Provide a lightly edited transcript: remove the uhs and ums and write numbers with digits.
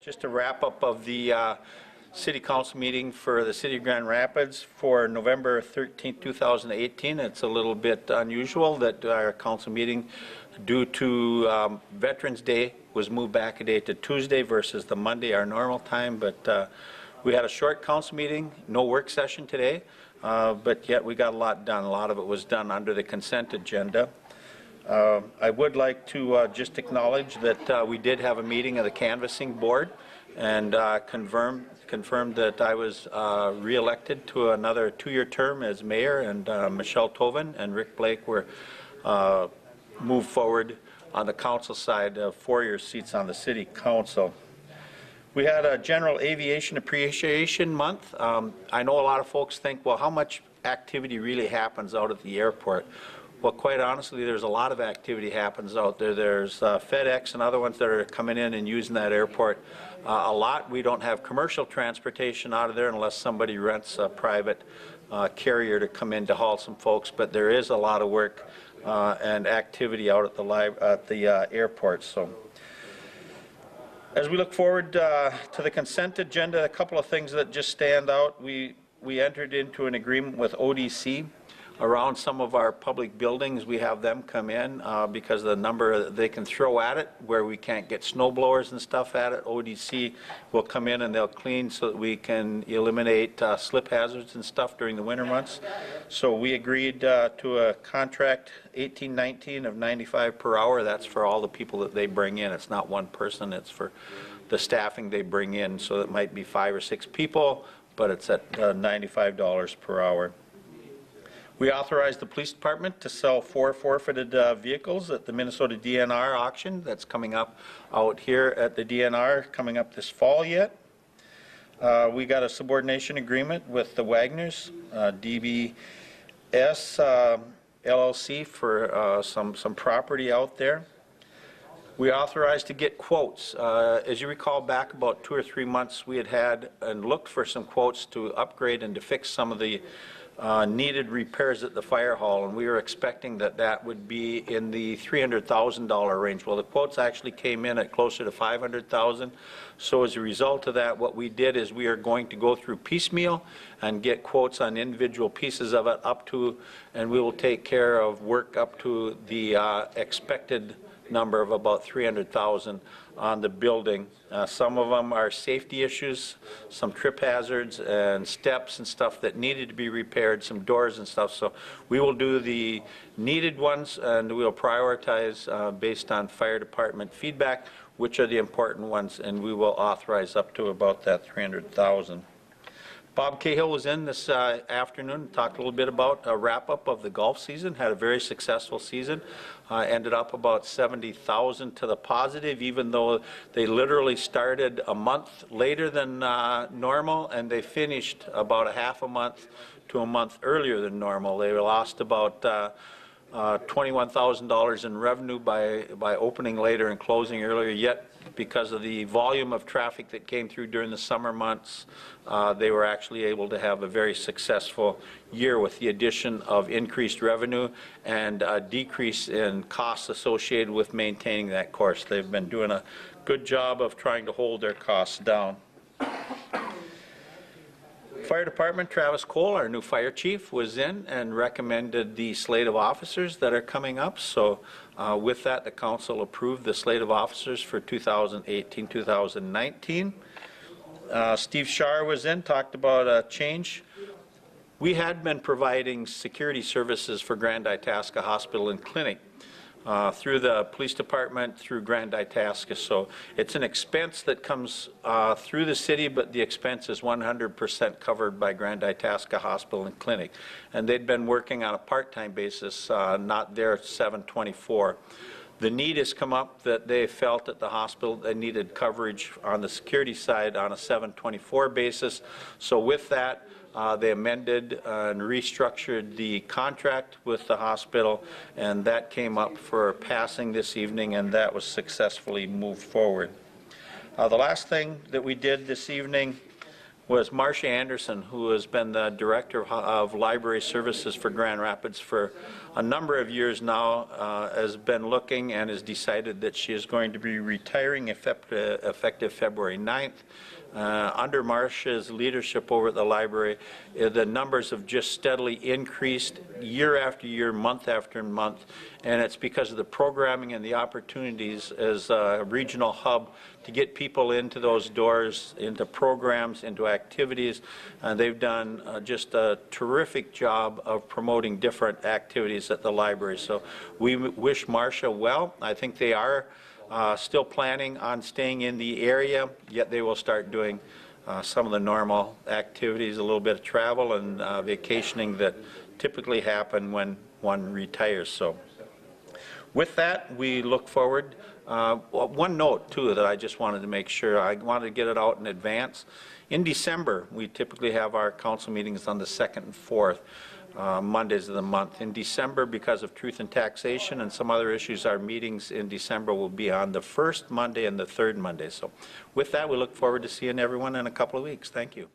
Just a wrap up of the City Council meeting for the City of Grand Rapids for November 13, 2018. It's a little bit unusual that our council meeting, due to Veterans Day, was moved back a day to Tuesday versus the Monday, our normal time. But we had a short council meeting, no work session today, but yet we got a lot done. A lot of it was done under the consent agenda. I would like to just acknowledge that we did have a meeting of the canvassing board and confirmed that I was re-elected to another 2-year term as mayor, and Michelle Toven and Rick Blake were moved forward on the council side of 4-year seats on the city council. We had a General Aviation Appreciation Month. I know a lot of folks think, well, how much activity really happens out at the airport? Well, quite honestly, there's a lot of activity happens out there. There's FedEx and other ones that are coming in and using that airport a lot. We don't have commercial transportation out of there unless somebody rents a private carrier to come in to haul some folks, but there is a lot of work and activity out at the airport. So, as we look forward to the consent agenda, a couple of things that just stand out. We entered into an agreement with ODC around some of our public buildings. We have them come in because of the number they can throw at it, where we can't get snow blowers and stuff at it. ODC will come in and they'll clean so that we can eliminate slip hazards and stuff during the winter months. So we agreed to a contract 1819 of $95 per hour. That's for all the people that they bring in. It's not one person, it's for the staffing they bring in. So it might be 5 or 6 people, but it's at $95 per hour. We authorized the police department to sell 4 forfeited vehicles at the Minnesota DNR auction that's coming up out here at the DNR, coming up this fall yet. We got a subordination agreement with the Wagners, DBS LLC for some property out there. We authorized to get quotes. As you recall, back about 2 or 3 months, we had and looked for some quotes to upgrade and to fix some of the needed repairs at the fire hall, and we were expecting that would be in the $300,000 range. Well, the quotes actually came in at closer to $500,000. So as a result of that, what we did is we are going to go through piecemeal and get quotes on individual pieces of it up to, and we will take care of work up to the expected number of about $300,000 on the building. Some of them are safety issues, some trip hazards and steps and stuff that needed to be repaired, some doors and stuff. So we will do the needed ones, and we'll prioritize based on fire department feedback, which are the important ones, and we will authorize up to about that $300,000. Bob Cahill was in this afternoon and talked a little bit about a wrap-up of the golf season. Had a very successful season. Ended up about 70,000 to the positive, even though they literally started a month later than normal, and they finished about a half a month to a month earlier than normal. They lost about $21,000 in revenue by opening later and closing earlier, yet because of the volume of traffic that came through during the summer months, they were actually able to have a very successful year with the addition of increased revenue and a decrease in costs associated with maintaining that course. They've been doing a good job of trying to hold their costs down. Fire Department, Travis Cole, our new fire chief, was in and recommended the slate of officers that are coming up. So with that, the council approved the slate of officers for 2018-2019. Steve Shar was in, talked about a change. We had been providing security services for Grand Itasca Hospital and Clinic through the police department, through Grand Itasca. So it's an expense that comes through the city, but the expense is 100% covered by Grand Itasca Hospital and Clinic. And they'd been working on a part-time basis, not there at 7/24. The need has come up that they felt at the hospital they needed coverage on the security side on a 7/24 basis. So with that, they amended and restructured the contract with the hospital, and that came up for passing this evening, and that was successfully moved forward. The last thing that we did this evening was Marcia Anderson, who has been the Director of Library Services for Grand Rapids for a number of years now, has been looking and has decided that she is going to be retiring effective February 9th. Under Marcia's leadership over at the library, the numbers have just steadily increased year after year, month after month, and it's because of the programming and the opportunities as a regional hub to get people into those doors, into programs, into activities. They've done just a terrific job of promoting different activities at the library. So we wish Marcia well. I think they are still planning on staying in the area, yet they will start doing some of the normal activities, a little bit of travel and vacationing that typically happen when one retires. So with that, we look forward. One note, too, that I just wanted to make sure, I wanted to get it out in advance. In December, we typically have our council meetings on the 2nd and 4th. Mondays of the month. In December, because of truth and taxation and some other issues, our meetings in December will be on the 1st Monday and the 3rd Monday. So with that, we look forward to seeing everyone in a couple of weeks. Thank you.